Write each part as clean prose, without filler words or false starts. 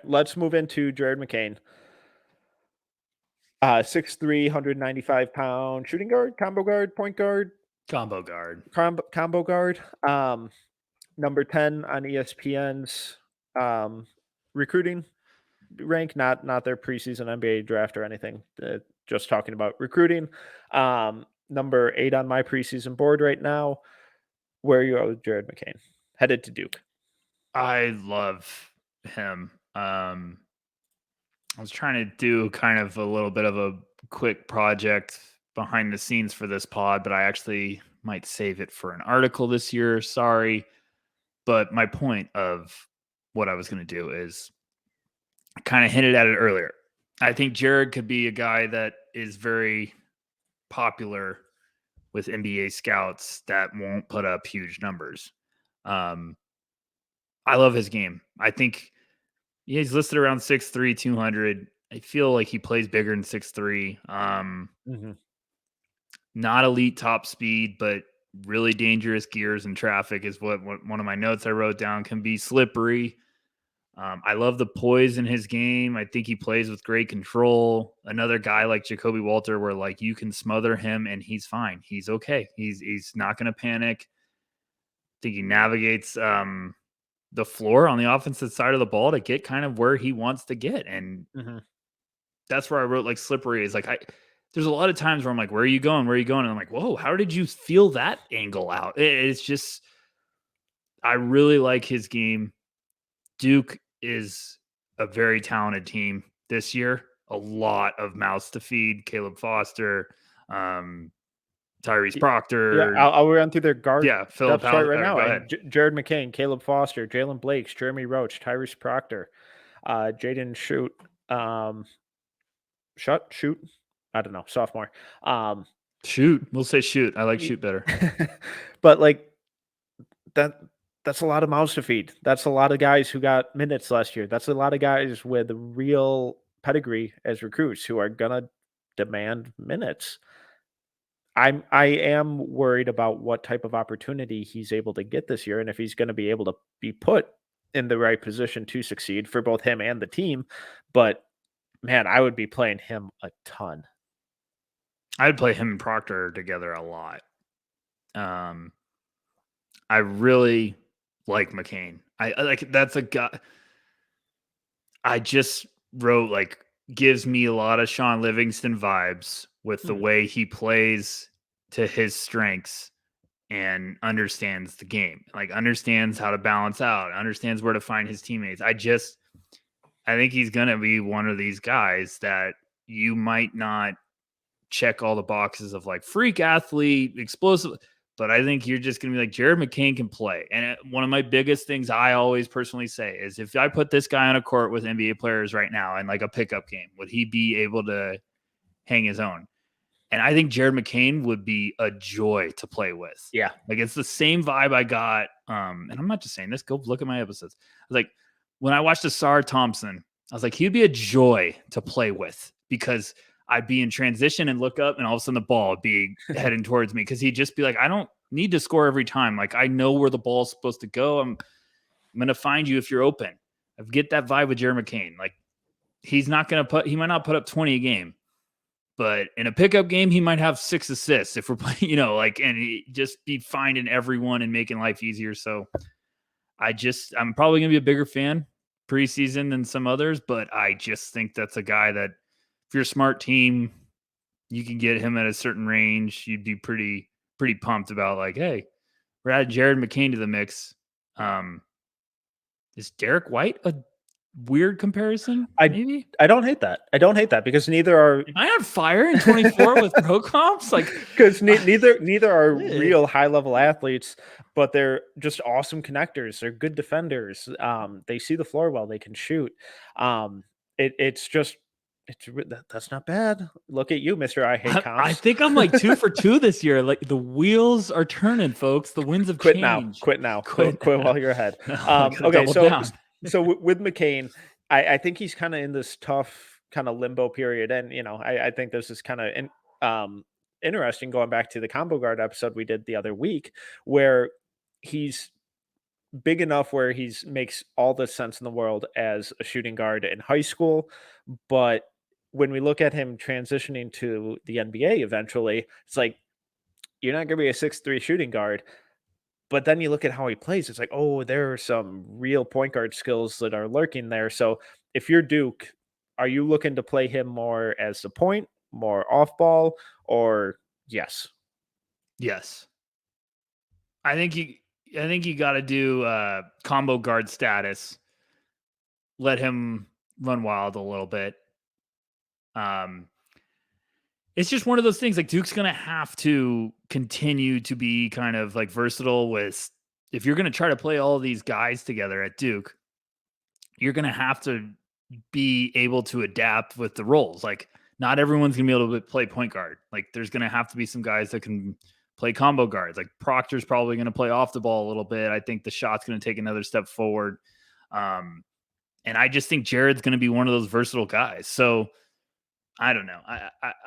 let's move into Jared McCain. 6'3", 195-pound shooting guard, combo guard, point guard, Combo guard. combo guard. Number 10 on ESPN's recruiting rank, not their preseason NBA draft or anything. Just talking about recruiting. Number 8 on my preseason board right now. Where are you at with Jared McCain? Headed to Duke. I love him. I was trying to do kind of a little bit of a quick project behind the scenes for this pod, but I actually might save it for an article this year. Sorry. But my point of what I was going to do is I kind of hinted at it earlier. I think Jared could be a guy that is very popular with NBA scouts that won't put up huge numbers. I love his game. I think he's listed around 6'3", 200. I feel like he plays bigger than 6'3". Not elite top speed, but really dangerous gears in traffic is what one of my notes I wrote down. Can be slippery. I love the poise in his game. I think he plays with great control. Another guy like Jacoby Walter, where like you can smother him and he's fine. He's okay. He's not going to panic. I think he navigates the floor on the offensive side of the ball to get kind of where he wants to get, and that's where I wrote like slippery is like there's a lot of times where I'm like, where are you going? Where are you going? And I'm like, whoa, how did you feel that angle out? It's just, I really like his game. Duke is a very talented team this year. A lot of mouths to feed. Caleb Foster, Tyrese Proctor. Yeah, I'll run through their guard. Yeah, Philip chart right now. Go ahead. Jared McCain, Caleb Foster, Jalen Blakes, Jeremy Roach, Tyrese Proctor, Jaden Shoot. Shoot. I don't know. Sophomore. Shoot. We'll say shoot. I like shoot better. But like that's a lot of mouths to feed. That's a lot of guys who got minutes last year. That's a lot of guys with real pedigree as recruits who are gonna demand minutes. I am worried about what type of opportunity he's able to get this year, and if he's going to be able to be put in the right position to succeed for both him and the team. But man, I would be playing him a ton. I'd play him and Proctor together a lot. I really like McCain. I like that's a guy. I just wrote like gives me a lot of Sean Livingston vibes with the way he plays to his strengths and understands the game, like understands how to balance out, understands where to find his teammates. I think he's going to be one of these guys that you might not check all the boxes of like freak athlete, explosive, but I think you're just going to be like, Jared McCain can play. And one of my biggest things I always personally say is if I put this guy on a court with NBA players right now in like a pickup game, would he be able to hang his own? And I think Jared McCain would be a joy to play with. Yeah. Like it's the same vibe I got. And I'm not just saying this, go look at my episodes. I was like, when I watched Asar Thompson, I was like, he'd be a joy to play with because I'd be in transition and look up and all of a sudden the ball would be heading towards me because he'd just be like, I don't need to score every time. Like I know where the ball's supposed to go. I'm going to find you if you're open. I get that vibe with Jared McCain. Like he might not put up 20 a game, but in a pickup game, he might have 6 assists if we're playing, and he just be finding everyone and making life easier. So I'm probably going to be a bigger fan preseason than some others, but I just think that's a guy that if you're a smart team, you can get him at a certain range. You'd be pretty pumped about like, hey, we're adding Jared McCain to the mix. Is Derek White a weird comparison? Maybe I don't hate that because neither are. Am I on fire in 24 with pro comps? Like because neither are real high level athletes, but they're just awesome connectors. They're good defenders. They see the floor well. They can shoot. That's not bad. Look at you, Mr. I hate comps. I think I'm like 2 for 2 this year. Like the wheels are turning, folks. The winds have changed. Quit now. Quit while you're ahead. Okay, so with McCain, I think he's kind of in this tough kind of limbo period, and I think this is kind of interesting going back to the combo guard episode we did the other week, where he's big enough where he's makes all the sense in the world as a shooting guard in high school, but when we look at him transitioning to the NBA eventually, it's like you're not going to be a 6'3" shooting guard. But then you look at how he plays, it's like, oh, there are some real point guard skills that are lurking there. So if you're Duke, are you looking to play him more as the point, more off ball, or yes? Yes. I think you I think you got to do combo guard status. Let him run wild a little bit. Um, it's just one of those things. Like Duke's gonna have to continue to be kind of like versatile with. If you're gonna try to play all these guys together at Duke, you're gonna have to be able to adapt with the roles. Like not everyone's gonna be able to play point guard. Like there's gonna have to be some guys that can play combo guards. Like Proctor's probably gonna play off the ball a little bit. I think the shot's gonna take another step forward. Um, and I just think Jared's gonna be one of those versatile guys. So I don't know.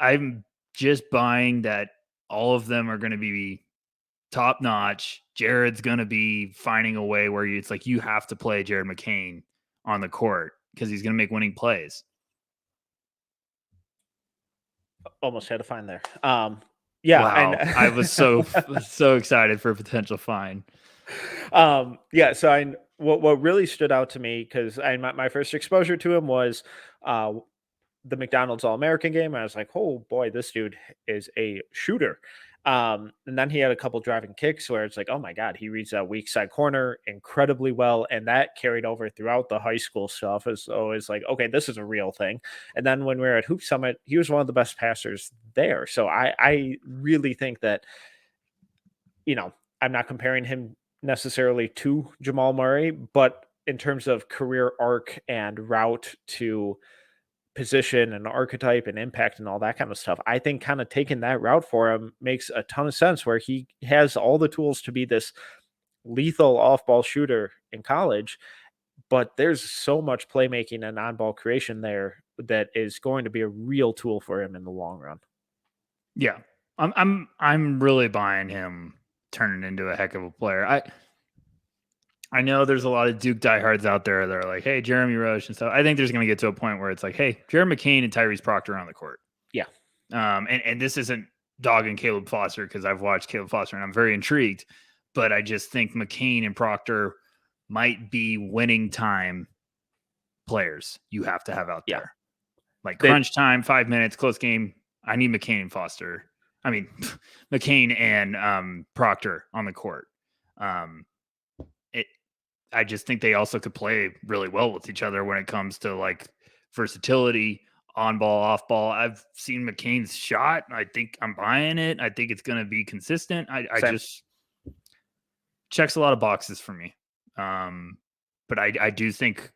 I'm just buying that all of them are gonna be top notch. Jared's gonna be finding a way where it's like you have to play Jared McCain on the court because he's gonna make winning plays. Almost had to find there. Yeah, Wow, I was so excited for a potential fine. Yeah. So what really stood out to me because my first exposure to him was uh, the McDonald's All American game. I was like, oh boy, this dude is a shooter. And then he had a couple driving kicks where it's like, oh my God, he reads that weak side corner incredibly well. And that carried over throughout the high school stuff. As always like, okay, this is a real thing. And then when we were at Hoop Summit, he was one of the best passers there. So I really think that, you know, I'm not comparing him necessarily to Jamal Murray, but in terms of career arc and route to position and archetype and impact and all that kind of stuff. I think kind of taking that route for him makes a ton of sense where he has all the tools to be this lethal off-ball shooter in college, but there's so much playmaking and on-ball creation there that is going to be a real tool for him in the long run. Yeah, I'm really buying him turning into a heck of a player. I know there's a lot of Duke diehards out there that are like, hey, Jeremy Roach and stuff. I think there's going to get to a point where it's like, hey, Jared McCain and Tyrese Proctor on the court. Yeah. And this isn't dogging Caleb Foster because I've watched Caleb Foster and I'm very intrigued, but I just think McCain and Proctor might be winning time players you have to have out Yeah. there. Like crunch time, 5 minutes, close game. I need McCain and Foster. I mean, McCain and Proctor on the court. I just think they also could play really well with each other when it comes to like versatility, on ball, off ball. I've seen McCain's shot. I think I'm buying it. I think it's going to be consistent. I just checks a lot of boxes for me. But I do think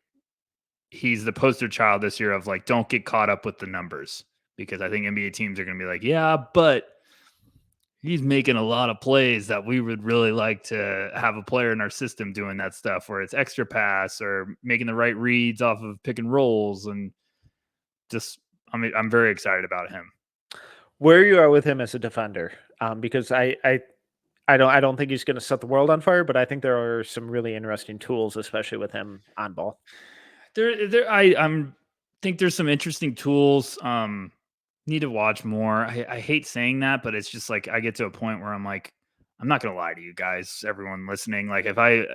he's the poster child this year of like, don't get caught up with the numbers because I think NBA teams are going to be like, yeah, but he's making a lot of plays that we would really like to have a player in our system doing that stuff where it's extra pass or making the right reads off of pick and rolls. And just, I'm very excited about him. Where you are with him as a defender, because I don't think he's going to set the world on fire, but I think there are some really interesting tools, especially with him on ball. I think there's some interesting tools. Need to watch more. I hate saying that, but it's just like I get to a point where I'm like, I'm not gonna lie to you guys, everyone listening. Like I'm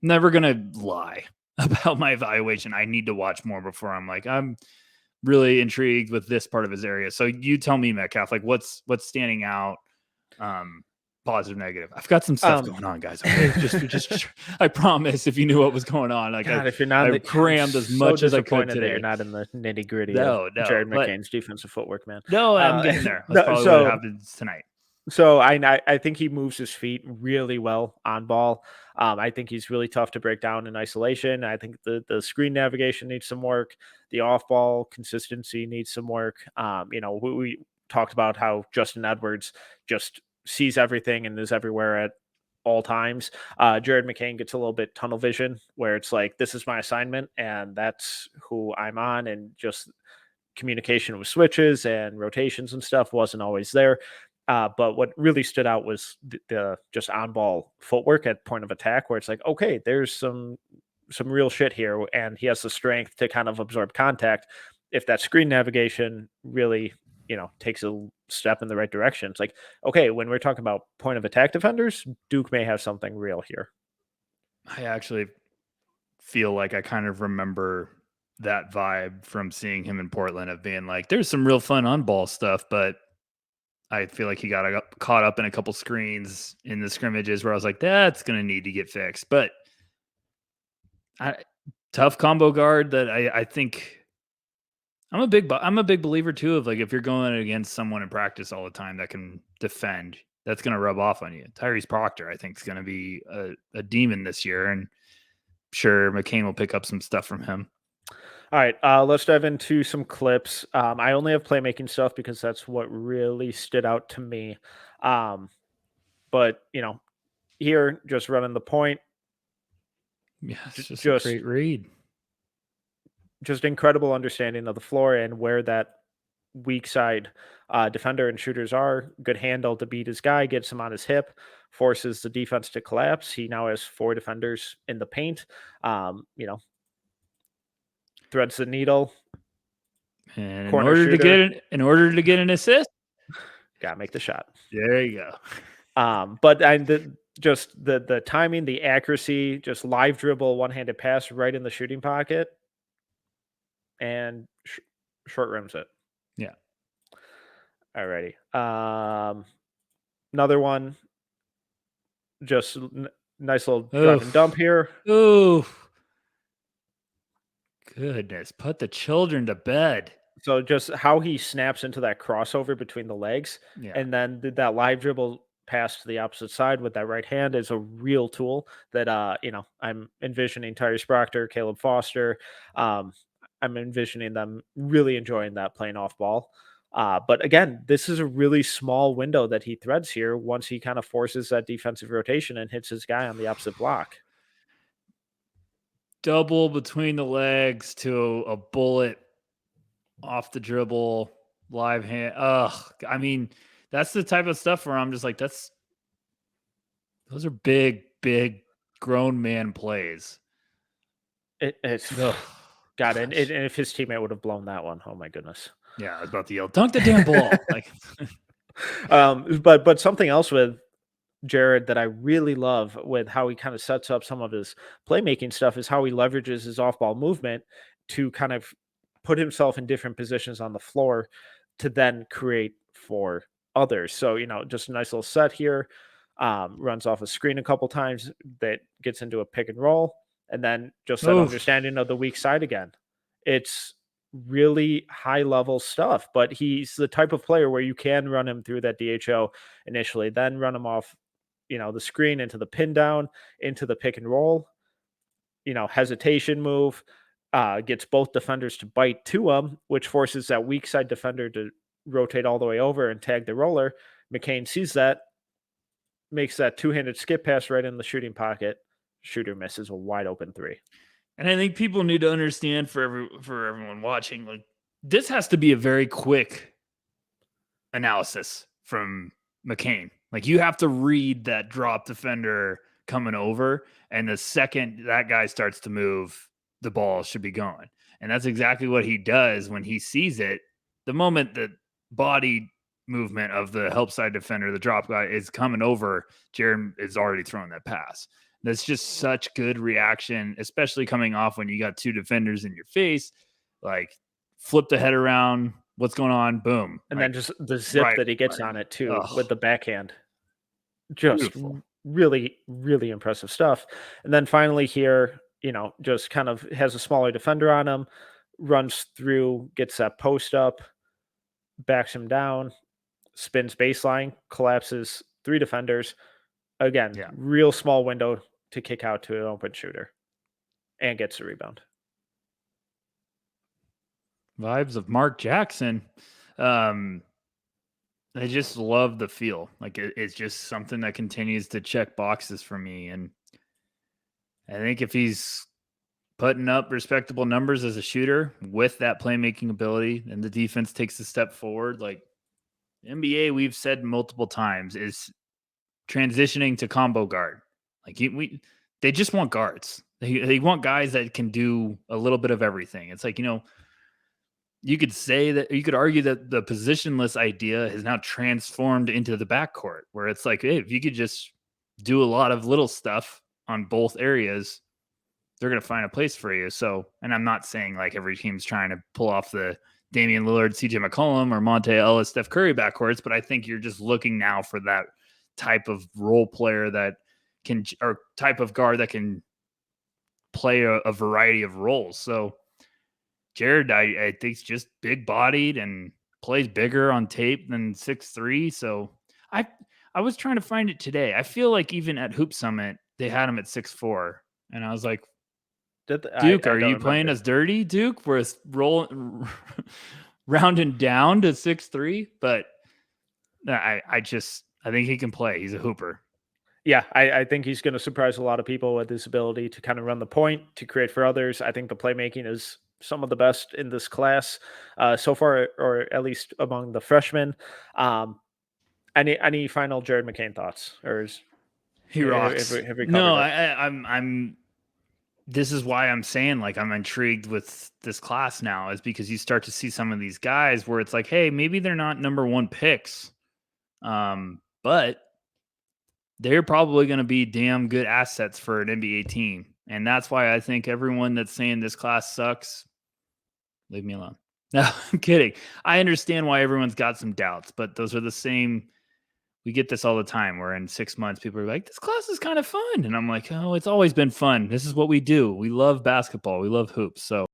never gonna lie about my evaluation. I need to watch more before I'm like, I'm really intrigued with this part of his area. So you tell me, Metcalf, like what's standing out, positive, negative. I've got some stuff going on, guys. Okay, just I promise. If you knew what was going on, like God, if you're not, I crammed as much as I could today. You're not in the nitty gritty. No, Jared McCain's defensive footwork, man. No, I'm getting there. That's probably what happens tonight. So I think he moves his feet really well on ball. I think he's really tough to break down in isolation. I think the screen navigation needs some work. The off ball consistency needs some work. We talked about how Justin Edwards just sees everything and is everywhere at all times. Jared McCain gets a little bit tunnel vision where it's like, this is my assignment and that's who I'm on. And just communication with switches and rotations and stuff wasn't always there. But what really stood out was the just on ball footwork at point of attack, where it's like, okay, there's some real shit here, and he has the strength to kind of absorb contact. If that screen navigation really, takes a step in the right direction, it's like, okay, when we're talking about point of attack defenders, Duke may have something real here. I actually feel like I kind of remember that vibe from seeing him in Portland of being like, there's some real fun on ball stuff, but I feel like he got caught up in a couple screens in the scrimmages where I was like, that's going to need to get fixed. But tough combo guard that I think I'm a big believer too of like if you're going against someone in practice all the time that can defend, that's going to rub off on you. Tyrese Proctor, I think, is going to be a demon this year, and sure McCain will pick up some stuff from him. All right, let's dive into some clips. I only have playmaking stuff because that's what really stood out to me. But here just running the point, Yeah, it's just a just great read. just incredible understanding of the floor and where that weak side defender and shooters are. Good handle to beat his guy, gets him on his hip, forces the defense to collapse. He now has 4 defenders in the paint. Threads the needle. And Corner shooter. in order to get an assist, Gotta make the shot. there you go. But just the timing, the accuracy, just live dribble, one-handed pass right in the shooting pocket, and short rims it. Yeah. Alrighty. Another one. Just nice little drive and dump here. Ooh. Goodness, put the children to bed. So just how he snaps into that crossover between the legs, Yeah. and then that live dribble pass to the opposite side with that right hand is a real tool that I'm envisioning Tyrese Proctor, Caleb Foster. I'm envisioning them really enjoying that playing off ball. But again, this is a really small window that he threads here once he kind of forces that defensive rotation and hits his guy on the opposite block. Double between the legs to a bullet off the dribble, live hand. Ugh. I mean, that's the type of stuff where I'm just like, those are big, big grown man plays. It's Ugh, God, and if his teammate would have blown that one, oh my goodness. yeah, I was about to yell, dunk the damn ball. Like, but something else with Jared that I really love with how he kind of sets up some of his playmaking stuff is how he leverages his off-ball movement to kind of put himself in different positions on the floor to then create for others. So, just a nice little set here. Runs off a screen a couple times that gets into a pick and roll, and then just that understanding of the weak side again. It's really high level stuff, but he's the type of player where you can run him through that DHO initially, then run him off the screen into the pin down, into the pick and roll, hesitation move, gets both defenders to bite to him, which forces that weak side defender to rotate all the way over and tag the roller. McCain sees that, makes that two-handed skip pass right in the shooting pocket. Shooter misses a wide open 3. and I think people need to understand for everyone watching, like this has to be a very quick analysis from McCain. Like you have to read that drop defender coming over, and the second that guy starts to move, the ball should be going. And that's exactly what he does when he sees it. The moment the body movement of the help side defender, the drop guy, is coming over, Jared is already throwing that pass. That's just such good reaction, especially coming off when you got 2 defenders in your face. Like flip the head around. What's going on? Boom. And then just the zip that he gets on it too with the backhand. Just beautiful. really, really impressive stuff. And then finally here, just kind of has a smaller defender on him, runs through, gets that post up, backs him down, spins baseline, collapses 3 defenders. Again, real small window to kick out to an open shooter and gets the rebound. Vibes of Mark Jackson. I just love the feel. Like it's just something that continues to check boxes for me. And I think if he's putting up respectable numbers as a shooter with that playmaking ability and the defense takes a step forward, like The NBA, we've said multiple times, is transitioning to combo guard. Like they just want guards. They want guys that can do a little bit of everything. It's like, you could say that, you could argue that the positionless idea has now transformed into the backcourt, where it's like, hey, if you could just do a lot of little stuff on both areas, they're going to find a place for you. So, and I'm not saying like every team's trying to pull off the Damian Lillard, CJ McCollum, or Monte Ellis, Steph Curry backcourts, but I think you're just looking now for that type of role player that can, or type of guard that can play a variety of roles. So Jared, I think, is just big bodied and plays bigger on tape than 6'3". So I was trying to find it today. I feel like even at Hoop Summit, they had him at 6'4". And I was like, Duke, I are don't you playing remember. us dirty, Duke? We're rolling rounding down to 6'3". But I think he can play. He's a hooper. Yeah, I think he's going to surprise a lot of people with his ability to kind of run the point, to create for others. I think the playmaking is some of the best in this class so far, or at least among the freshmen. Any final Jared McCain thoughts, or He rocks. have we No, covered it? I'm this is why I'm saying, like, I'm intrigued with this class now, is because you start to see some of these guys where it's like, hey, maybe they're not number one picks, but they're probably going to be damn good assets for an NBA team. And that's why I think everyone that's saying this class sucks, leave me alone. No, I'm kidding. I understand why everyone's got some doubts, but those are the same. We get this all the time, where in 6 months people are like, this class is kind of fun. And I'm like, oh, it's always been fun. This is what we do. We love basketball. We love hoops. So